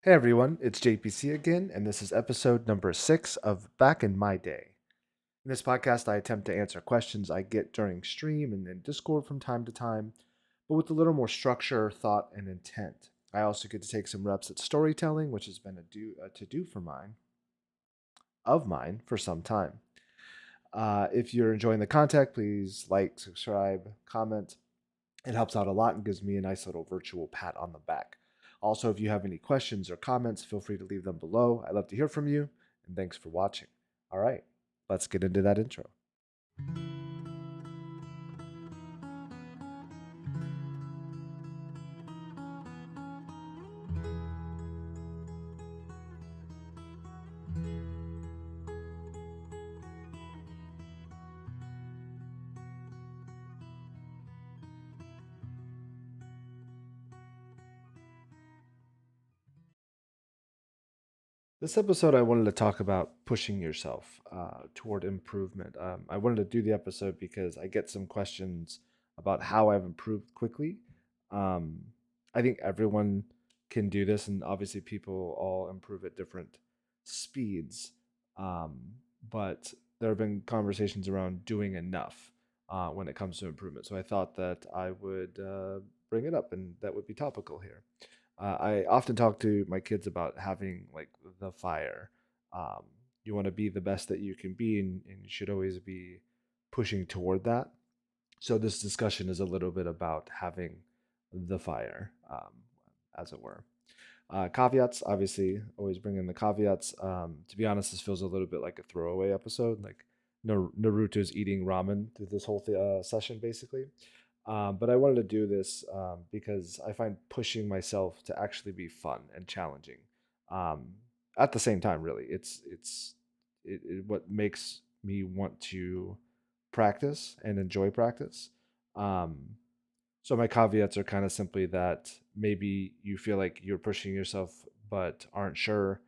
Hey everyone, it's JPC again, and this is episode number 6 of Back in My Day. In this podcast, I attempt to answer questions I get during stream and in Discord from time to time, but with a little more structure, thought, and intent. I also get to take some reps at storytelling, which has been a to do of mine for some time. If you're enjoying the content, please like, subscribe, comment. It helps out a lot and gives me a nice little virtual pat on the back. Also, if you have any questions or comments, feel free to leave them below. I'd love to hear from you, and thanks for watching. All right, let's get into that intro. This episode, I wanted to talk about pushing yourself toward improvement. I wanted to do the episode because I get some questions about how I've improved quickly. Um, I think everyone can do this, and obviously, people all improve at different speeds. Um, but there have been conversations around doing enough when it comes to improvement. So I thought that I would bring it up, and that would be topical here. I often talk to my kids about having like the fire. Um, you want to be the best that you can be, and you should always be pushing toward that. So this discussion is a little bit about having the fire, as it were. Caveats, obviously, always bring in the caveats. To be honest, this feels a little bit like a throwaway episode. Like Naruto's eating ramen through this whole session, basically. But I wanted to do this because I find pushing myself to actually be fun and challenging. Um, at the same time, really, it what makes me want to practice and enjoy practice. Um, so my caveats are kind of simply that maybe you feel like you're pushing yourself but aren't sure.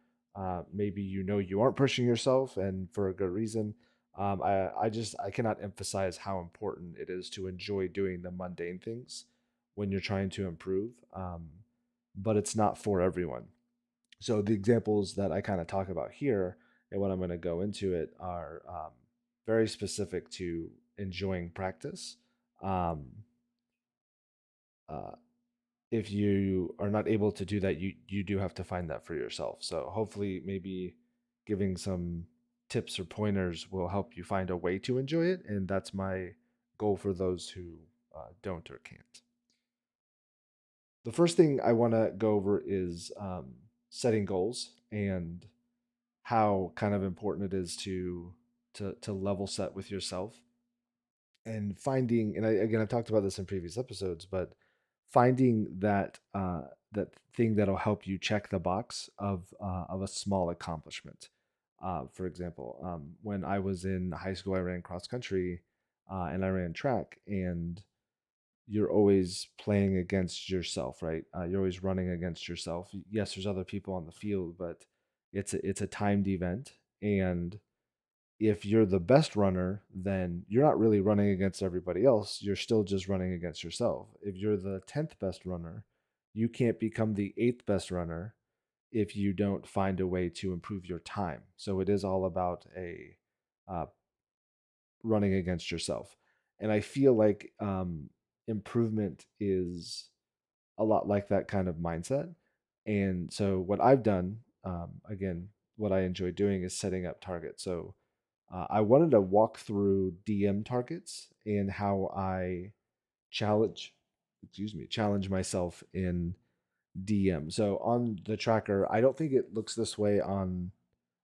Maybe you know you aren't pushing yourself and for a good reason. I cannot emphasize how important it is to enjoy doing the mundane things when you're trying to improve. But it's not for everyone. So the examples that I kind of talk about here and what I'm going to go into it are very specific to enjoying practice. Um, uh, if you are not able to do that, you do have to find that for yourself. So hopefully, maybe giving some tips or pointers will help you find a way to enjoy it, and that's my goal for those who don't or can't. The first thing I want to go over is setting goals and how kind of important it is to level set with yourself and finding, and again, I've talked about this in previous episodes, but finding that thing that'll help you check the box of a small accomplishment. For example, when I was in high school, I ran cross country and I ran track, and you're always playing against yourself, right? You're always running against yourself. Yes, there's other people on the field, but it's a timed event, and if you're the best runner, then you're not really running against everybody else. You're still just running against yourself. If you're the 10th best runner, you can't become the 8th best runner if you don't find a way to improve your time. So it is all about a uh, running against yourself. And I feel like improvement is a lot like that kind of mindset. And so what I've done, again, what I enjoy doing is setting up targets. So I wanted to walk through DM targets and how I challenge, challenge myself in DM. So on the tracker, I don't think it looks this way on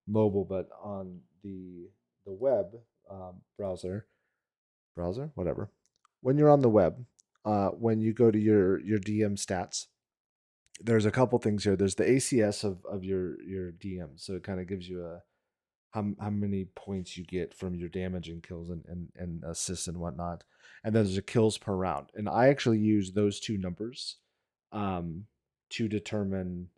mobile, but on the web browser, whatever. When you're on the web, when you go to your DM stats, there's a couple things here. There's the ACS of your DM, so it kind of gives you a how many points you get from your damage and kills and assists and whatnot. And then there's a kills per round. And I actually use those two numbers um, to determine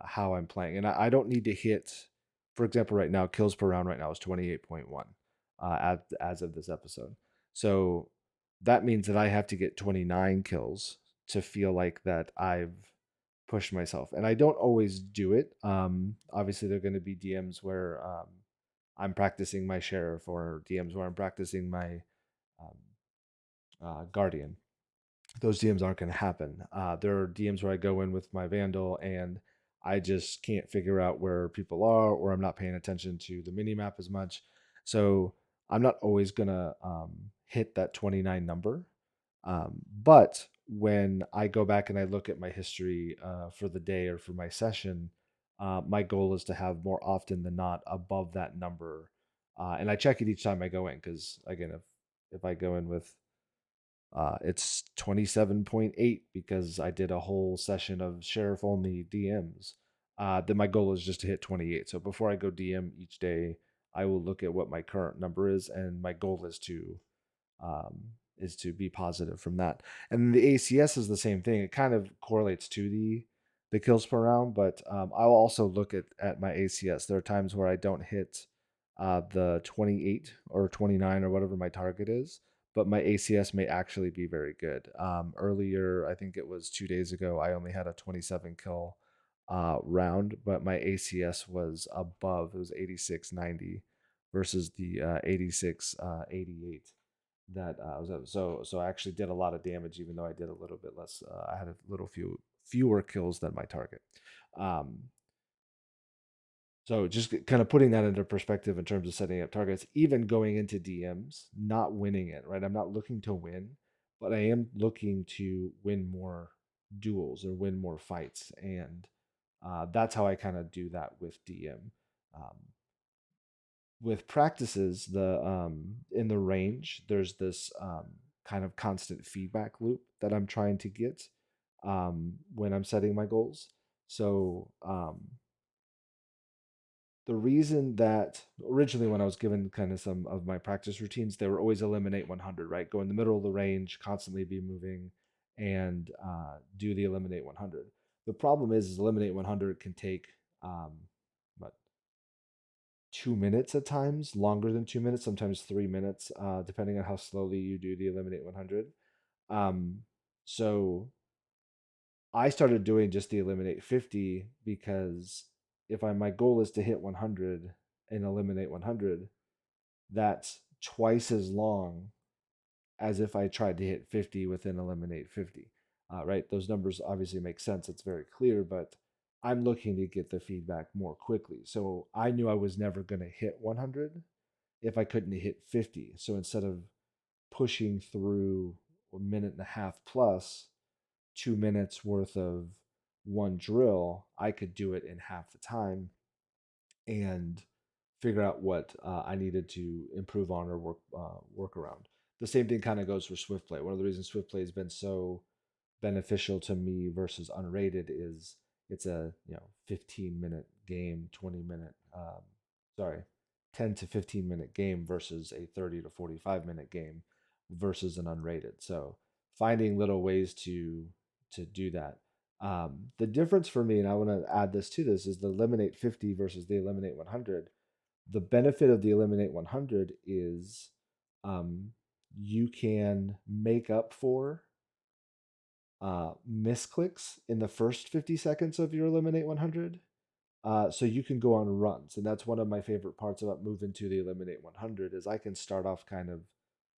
how I'm playing. And I don't need to hit, for example, right now, kills per round right now is 28.1 as of this episode. So that means that I have to get 29 kills to feel like that I've push myself. And I don't always do it. Obviously, there are going to be DMs where I'm practicing my sheriff, or DMs where I'm practicing my um, guardian. Those DMs aren't going to happen. There are DMs where I go in with my Vandal and I just can't figure out where people are, or I'm not paying attention to the mini map as much. So I'm not always going to hit that 29 number. But when I go back and I look at my history for the day or for my session, my goal is to have more often than not above that number. And I check it each time I go in, because again, if I go in with it's 27.8 because I did a whole session of sheriff only DMs. Then my goal is just to hit 28. So before I go DM each day, I will look at what my current number is, and my goal um, is to be positive from that. And the ACS is the same thing. It kind of correlates to the kills per round, but I'll also look at my ACS. There are times where I don't hit the 28 or 29 or whatever my target is, but my ACS may actually be very good. Earlier, I think it was 2 days ago, I only had a 27 kill round, but my ACS was above. It was 8690 versus the 8688 that was so I actually did a lot of damage, even though I did a little bit less. I had a little fewer kills than my target. Um, so just kind of putting that into perspective in terms of setting up targets, even going into DMs, not winning it, right? I'm not looking to win, but I am looking to win more duels or win more fights, and that's how I kind of do that with DM. Um, with practices, the in the range, there's this kind of constant feedback loop that I'm trying to get when I'm setting my goals. So the reason that originally, when I was given kind of some of my practice routines, they were always eliminate 100, right? Go in the middle of the range, constantly be moving, and do the eliminate 100. The problem is eliminate 100 can take um, what 2 minutes at times, longer than 2 minutes, sometimes 3 minutes, depending on how slowly you do the eliminate 100. Um, so I started doing just the eliminate 50, because if my goal is to hit 100 and eliminate 100, that's twice as long as if I tried to hit 50 within eliminate 50. Right? Those numbers obviously make sense. It's very clear, but I'm looking to get the feedback more quickly. So I knew I was never going to hit 100 if I couldn't hit 50. So instead of pushing through a minute and a half plus 2 minutes worth of one drill, I could do it in half the time and figure out what I needed to improve on or work around. The same thing kind of goes for Swift Play. One of the reasons Swift Play has been so beneficial to me versus unrated is it's a 15-minute game, 20-minute sorry 10 to 15-minute game versus a 30 to 45-minute game versus an unrated. So finding little ways to do that. The difference for me, and I want to add this to this, is the eliminate 50 versus the eliminate 100. The benefit of the eliminate 100 is um, you can make up for misclicks in the first 50 seconds of your eliminate 100. So you can go on runs, and that's one of my favorite parts about moving to the eliminate 100 is I can start off kind of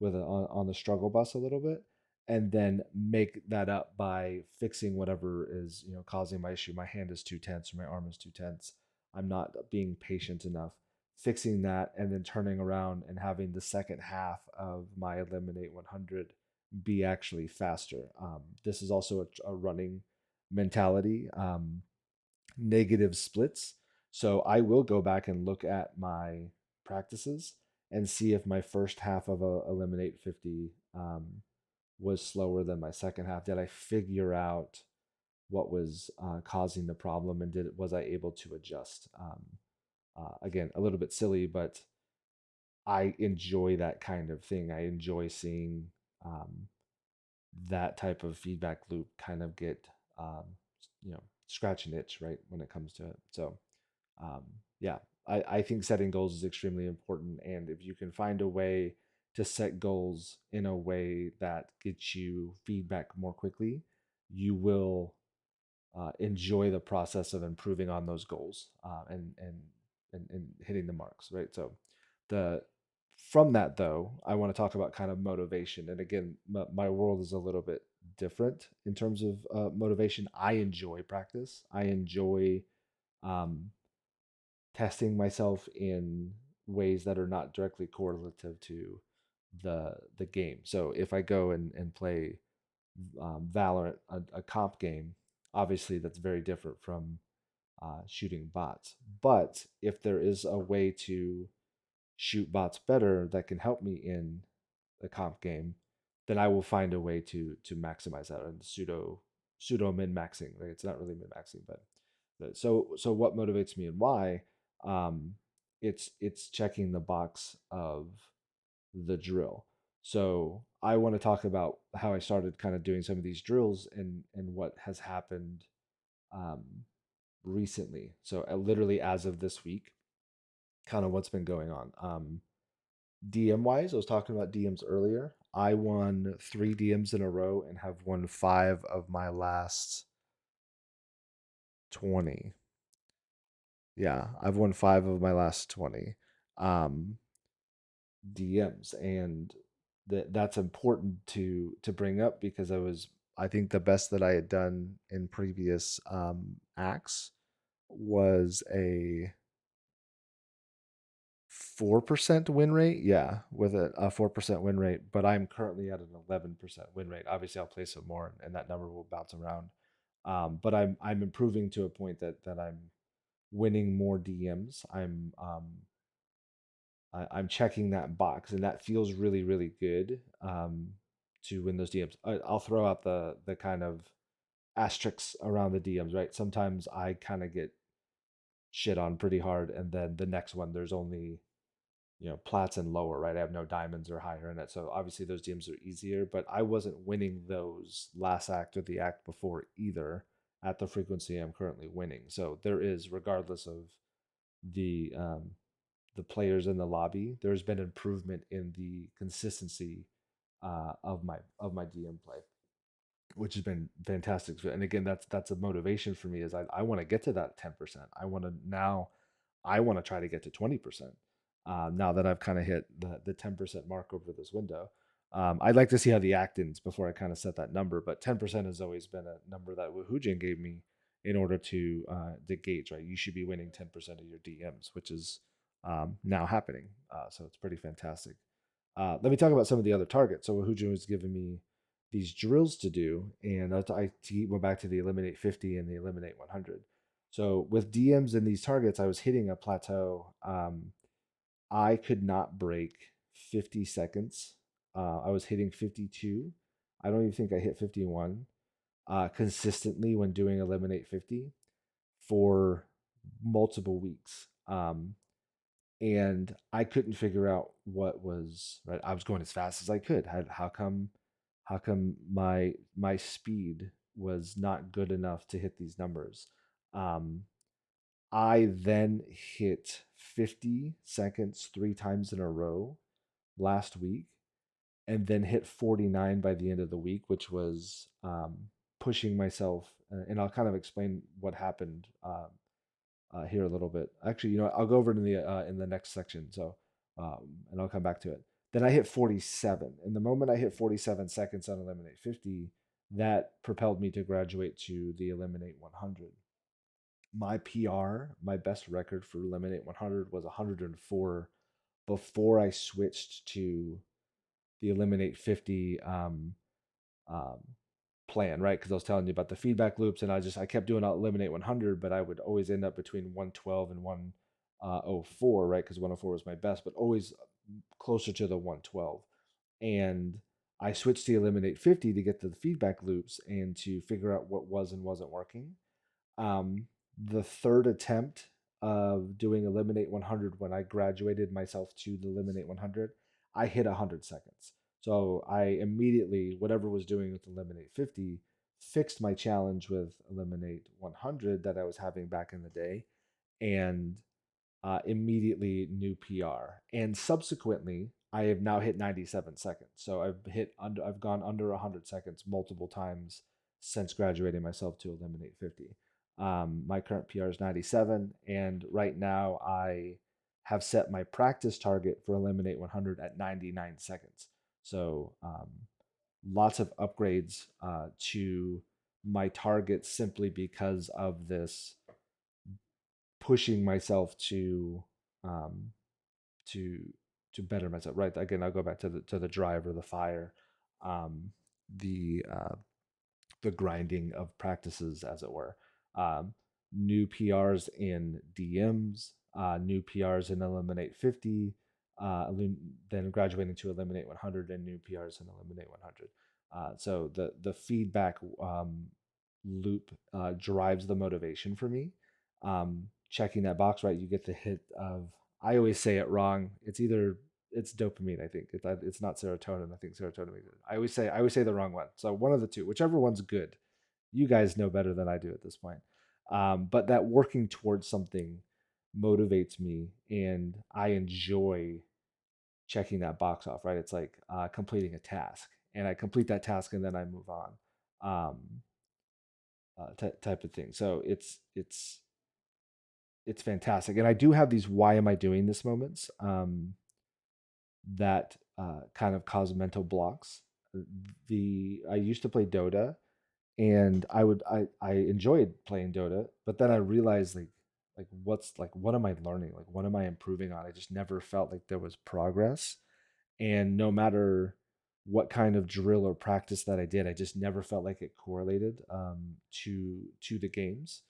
with on the struggle bus a little bit, and then make that up by fixing whatever is causing my issue. My hand is too tense, or my arm is too tense. I'm not being patient enough. Fixing that, and then turning around and having the second half of my eliminate 100 be actually faster. This is also a running mentality. Negative splits. So I will go back and look at my practices and see if my first half of a eliminate 50 was slower than my second half. Did I figure out what was causing the problem, and was I able to adjust? Again, a little bit silly, but I enjoy that kind of thing. I enjoy seeing um, that type of feedback loop kind of get um, scratch an itch, right, when it comes to it. So um, yeah, I think setting goals is extremely important, and if you can find a way to set goals in a way that gets you feedback more quickly, you will enjoy the process of improving on those goals, and hitting the marks, right? So the from that though, I want to talk about kind of motivation. And again, my world is a little bit different in terms of motivation. I enjoy practice. I enjoy um, testing myself in ways that are not directly correlative to the game. So if I go and play Valorant, a comp game, obviously that's very different from shooting bots. But if there is a way to shoot bots better that can help me in the comp game, then I will find a way to maximize that, and pseudo min maxing. Right? It's not really min maxing, but so what motivates me and why? Um, it's checking the box of the drill. So I want to talk about how I started kind of doing some of these drills and what has happened um, recently. So literally as of this week, kind of what's been going on. DM wise, I was talking about DMs earlier. I won 3 DMs in a row and have won 5 of my last 20. Yeah, I've won 5 of my last 20 um, DMs, and that's important to bring up because I think the best that I had done in previous acts was a 4% win rate. Yeah, with a 4% win rate, but I'm currently at an 11% win rate. Obviously, I'll play some more, and that number will bounce around. But I'm improving to a point that I'm winning more DMs. I'm checking that box, and that feels really really good to win those DMs. I'll throw out the kind of asterisks around the DMs. Right, sometimes I kind of get shit on pretty hard, and then the next one there's only plats and lower, right? I have no diamonds or higher in it. So obviously those DMs are easier, but I wasn't winning those last act or the act before either at the frequency I'm currently winning. So there is, regardless of the um, the players in the lobby, there's been improvement in the consistency of my DM play, which has been fantastic. And again, that's a motivation for me is I want to get to that 10%. I want to try to get to 20%. Now that I've kind of hit the 10% mark over this window. I'd like to see how the act ends before I kind of set that number, but 10% has always been a number that Woohoojin gave me in order to gauge, right? You should be winning 10% of your DMs, which is now happening. So it's pretty fantastic. Let me talk about some of the other targets. So Woohoojin was giving me these drills to do, and I went back to the eliminate 50 and the eliminate 100. So with DMs and these targets, I was hitting a plateau. I could not break 50 seconds. I was hitting 52. I don't even think I hit 51 consistently when doing eliminate 50 for multiple weeks. And I couldn't figure out what was right. I was going as fast as I could. How come my speed was not good enough to hit these numbers? Um, I then hit 50 seconds 3 times in a row last week, and then hit 49 by the end of the week, which was pushing myself. And I'll kind of explain what happened here a little bit. Actually, I'll go over it in the next section. So, and I'll come back to it. Then I hit 47, and the moment I hit 47 seconds on eliminate 50, that propelled me to graduate to the eliminate 100. My PR, my best record for eliminate 100 was 104 before I switched to the eliminate 50 um, plan, right? Because I was telling you about the feedback loops, and I kept doing eliminate 100, but I would always end up between 112 and 104, right? Because 104 was my best, but always closer to the 112. And I switched to eliminate 50 to get to the feedback loops and to figure out what was and wasn't working. Um, the third attempt of doing eliminate 100 when I graduated myself to the eliminate 100, I hit 100 seconds. So I immediately, whatever was doing with eliminate 50, fixed my challenge with eliminate 100 that I was having back in the day, and immediately new PR. And subsequently, I have now hit 97 seconds. So I've gone under 100 seconds multiple times since graduating myself to eliminate 50. My current PR is 97, and right now I have set my practice target for eliminate 100 at 99 seconds. So lots of upgrades to my target simply because of this pushing myself um, to to better myself. Right. Again, I'll go back to the drive or the fire, um, the grinding of practices, as it were. Um, New PRs in DMs, new PRs in Eliminate 50, then graduating to Eliminate 100, and new PRs in Eliminate 100. So the feedback loop drives the motivation for me. Checking that box, right? You get the hit of, I always say it wrong. It's dopamine. I think it's not serotonin. I think serotonin. I always say the wrong one. So one of the two, whichever one's good. You guys know better than I do at this point. But that working towards something motivates me, and I enjoy checking that box off. Right? It's like completing a task, and I complete that task, and then I move on. Um, type of thing. So it's fantastic, and I do have these "why am I doing this" moments. That kind of cause mental blocks. The I used to play Dota, and I enjoyed playing Dota, but then I realized what am I learning? Like what am I improving on? I just never felt like there was progress, and no matter what kind of drill or practice that I did, I just never felt like it correlated to the games,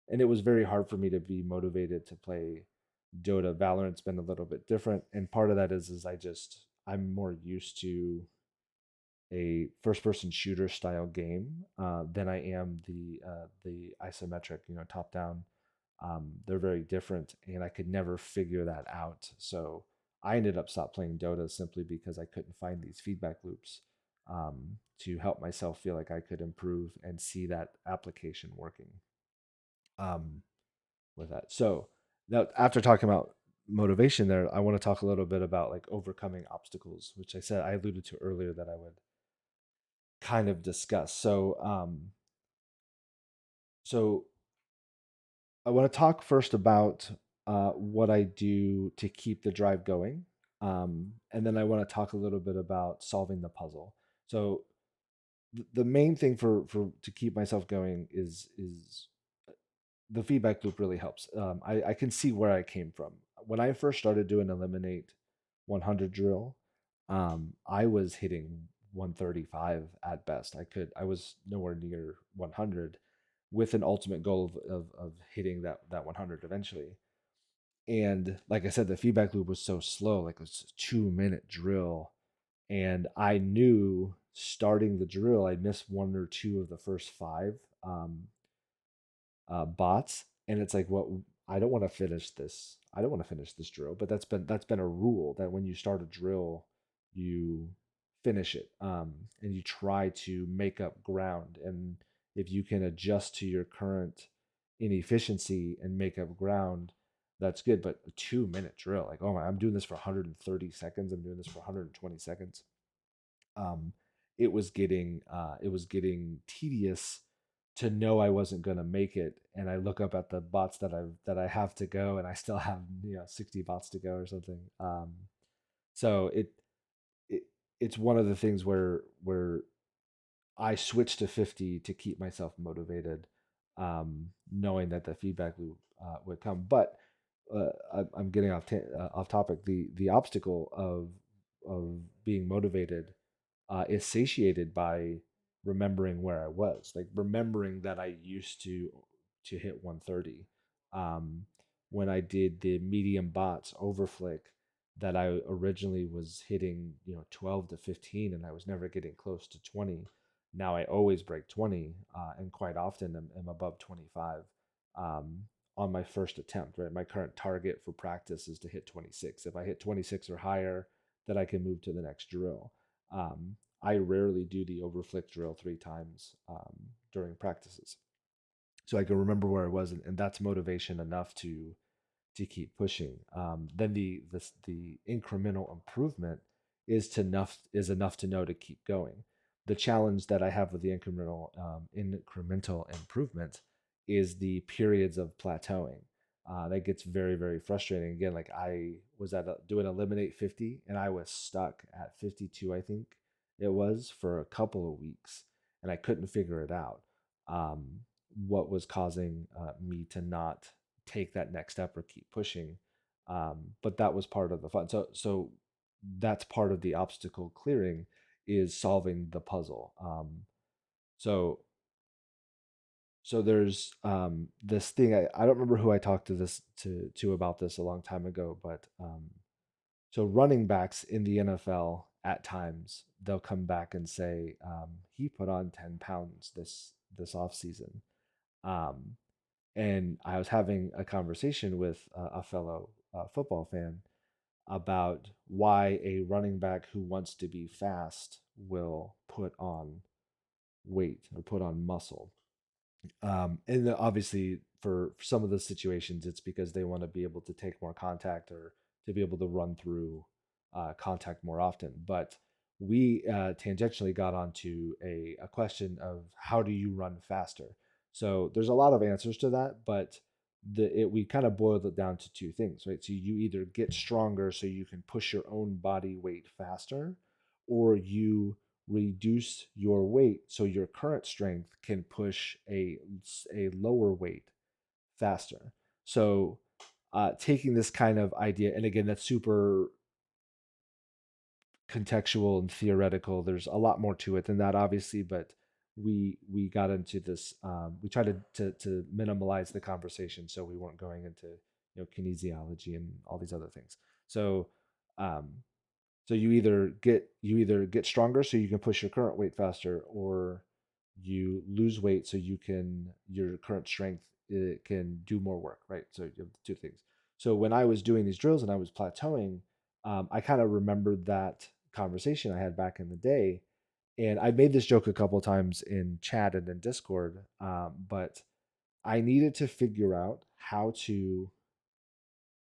and it was very hard for me to be motivated to play Dota. Valorant's been a little bit different, and part of that is I'm more used to a first person shooter style game than I am the isometric, top down. They're very different, and I could never figure that out. So I ended up stop playing Dota simply because I couldn't find these feedback loops to help myself feel like I could improve and see that application working um, with that. So now, after talking about motivation, there, I want to talk a little bit about like overcoming obstacles, which I alluded to earlier that I would kind of discuss. So I want to talk first about what I do to keep the drive going, and then I want to talk a little bit about solving the puzzle. So the main thing for to keep myself going is the feedback loop really helps. I can see where I came from when I first started doing eliminate 100 drill. I was hitting 135 at best. I was nowhere near 100, with an ultimate goal of hitting that 100 eventually. And like I said, the feedback loop was so slow, like it was a 2 minute drill. And I knew starting the drill, I'd miss one or two of the first five. Bots, and it's like, what, I don't want to finish this. I don't want to finish this drill, but that's been a rule that when you start a drill, you finish it, and you try to make up ground. And if you can adjust to your current inefficiency and make up ground, that's good. But a 2 minute drill, like, oh my, I'm doing this for 130 seconds. I'm doing this for 120 seconds. um, it was getting tedious to know I wasn't going to make it. And I look up at the bots that I have to go, and I still have 60 bots to go or something. So it it's one of the things where I switched to 50 to keep myself motivated, knowing that the feedback loop would come. But I'm getting off topic. The obstacle of being motivated is satiated by remembering where I was, like remembering that I used to hit 130. Um, when I did the medium bots overflick, that I originally was hitting 12 to 15, and I was never getting close to 20. Now I always break 20, and quite often am above 25 um, on my first attempt. Right, my current target for practice is to hit 26. If I hit 26 or higher, then I can move to the next drill. I rarely do the overflick drill 3 times during practices, so I can remember where I was, and that's motivation enough to keep pushing. Then the incremental improvement is enough to know to keep going. the challenge that I have with the incremental improvement is the periods of plateauing. That gets very, very frustrating. Again, like I was doing eliminate 50 and I was stuck at 52, I think it was, for a couple of weeks, and I couldn't figure it out. Um, what was causing me to not take that next step or keep pushing? But that was part of the fun. So that's part of the obstacle clearing, is solving the puzzle. So so there's this thing, I don't remember who I talked to this to about this a long time ago, but so running backs in the NFL at times they'll come back and say he put on 10 pounds this off season. Um, and I was having a conversation with a fellow football fan about why a running back who wants to be fast will put on weight or put on muscle. And obviously, for some of the situations, it's because they want to be able to take more contact or to be able to run through contact more often. But we tangentially got onto a question of how do you run faster? So there's a lot of answers to that, but we kind of boiled it down to two things, right? So you either get stronger so you can push your own body weight faster, or you reduce your weight so your current strength can push a lower weight faster. So taking this kind of idea, and again, that's super contextual and theoretical. There's a lot more to it than that, obviously, but we got into this. We tried to minimalize the conversation so we weren't going into kinesiology and all these other things. So um, so you either get stronger so you can push your current weight faster, or you lose weight so your current strength can do more work, right? So you have two things. So when I was doing these drills and I was plateauing, I kind of remembered that conversation I had back in the day, and I made this joke a couple times in chat and in Discord, but I needed to figure out how to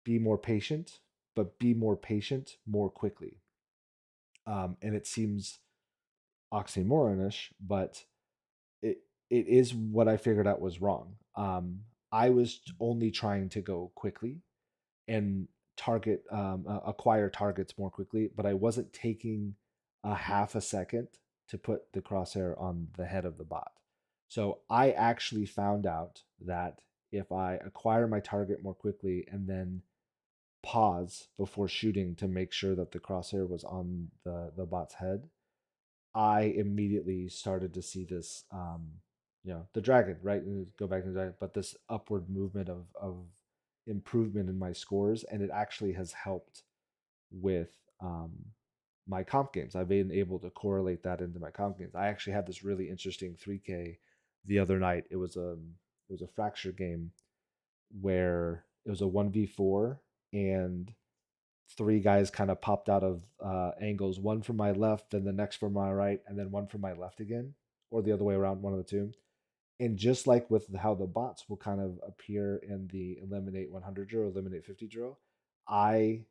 be more patient, but be more patient more quickly. And it seems oxymoronish, but it is what I figured out was wrong. I was only trying to go quickly and acquire targets more quickly, but I wasn't taking a half a second to put the crosshair on the head of the bot. So I actually found out that if I acquire my target more quickly and then pause before shooting to make sure that the crosshair was on the bot's head, I immediately started to see this, the dragon, right? And go back to the dragon, but this upward movement of improvement in my scores, and it actually has helped with my comp games. I've been able to correlate that into my comp games. I actually had this really interesting 3K the other night. It was a fracture game where it was a 1v4, and three guys kind of popped out of angles, one from my left, then the next from my right, and then one from my left again, or the other way around, one of the two. And just like with how the bots will kind of appear in the eliminate 100 drill, eliminate 50 drill, I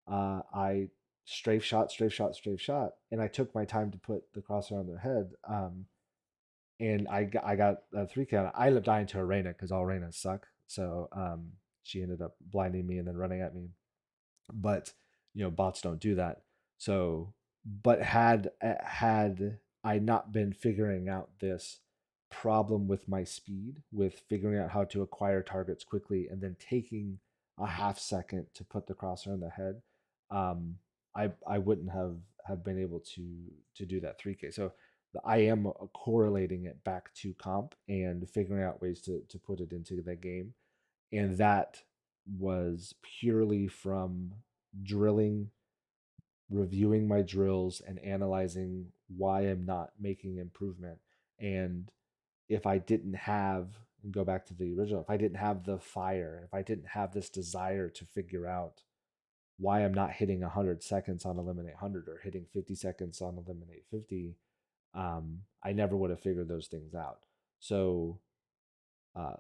I strafe shot, strafe shot, strafe shot, and I took my time to put the crosshair on their head. And I got a 3 count. I ended up dying to Arena because all Arenas suck. So she ended up blinding me and then running at me, but bots don't do that. So but had I not been figuring out this problem with my speed, with figuring out how to acquire targets quickly and then taking a half second to put the crosshair on the head, I wouldn't have been able to do that 3K. So I am correlating it back to comp and figuring out ways to put it into the game, and that was purely from drilling, reviewing my drills, and analyzing why I'm not making improvement. And if I didn't have, and go back to the original, if I didn't have the fire, if I didn't have this desire to figure out why I'm not hitting 100 seconds on Eliminate 100 or hitting 50 seconds on Eliminate 50, I never would have figured those things out. So uh,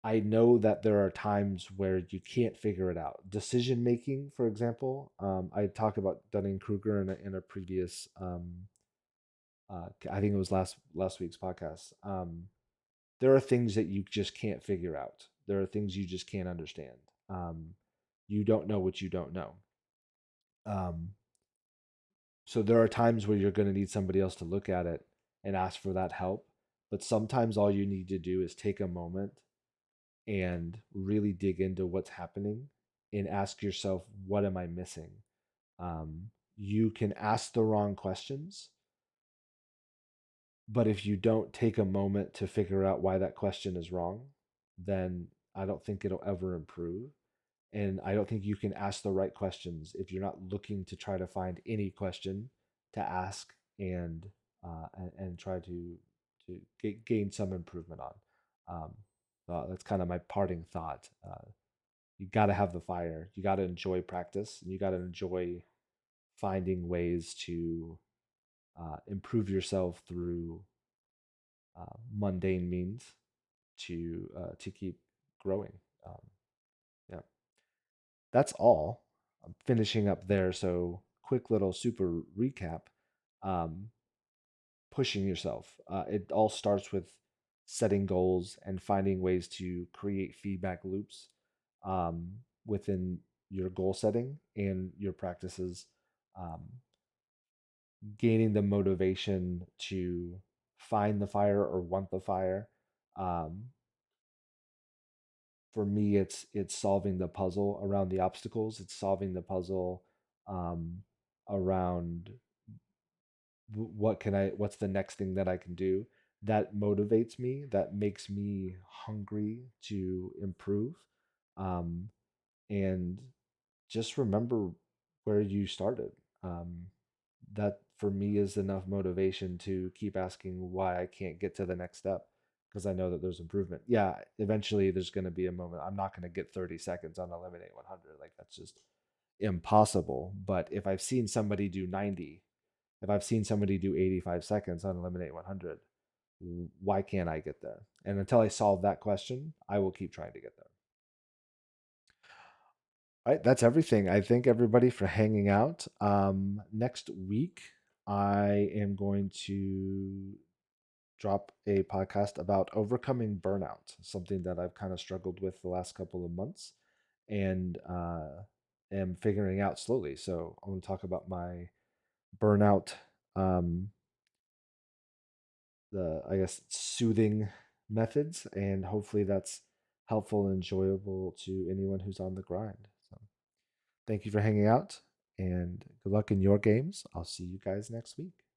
I know that there are times where you can't figure it out. Decision making, for example, I talked about Dunning Kruger in a previous I think it was last week's podcast. There are things that you just can't figure out. There are things you just can't understand. Um, you don't know what you don't know. Um, so there are times where you're going to need somebody else to look at it and ask for that help. But sometimes all you need to do is take a moment and really dig into what's happening and ask yourself, what am I missing? You can ask the wrong questions, but if you don't take a moment to figure out why that question is wrong, then I don't think it'll ever improve. And I don't think you can ask the right questions if you're not looking to try to find any question to ask and try to gain some improvement on. Um, that's kind of my parting thought. You got to have the fire. You got to enjoy practice, and you got to enjoy finding ways to improve yourself through mundane means to keep growing. Um, yeah, that's all. I'm finishing up there. So quick little super recap. Um, Pushing yourself. It all starts with setting goals and finding ways to create feedback loops within your goal setting and your practices. Um, Gaining the motivation to find the fire or want the fire. Um, for me, it's solving the puzzle around the obstacles. It's solving the puzzle um, around what's the next thing that I can do that motivates me, that makes me hungry to improve. Um, and just remember where you started. Um, that for me is enough motivation to keep asking why I can't get to the next step because I know that there's improvement. Yeah, eventually there's going to be a moment. I'm not going to get 30 seconds on Eliminate 100. Like that's just impossible. But if I've seen somebody do 90, if I've seen somebody do 85 seconds on Eliminate 100, why can't I get there? And until I solve that question, I will keep trying to get there. All right, that's everything. I thank everybody for hanging out. Next week, I am going to drop a podcast about overcoming burnout, something that I've kind of struggled with the last couple of months and am figuring out slowly. So I want to talk about my burnout, um, the I guess soothing methods, and hopefully that's helpful and enjoyable to anyone who's on the grind. So thank you for hanging out and good luck in your games. I'll see you guys next week.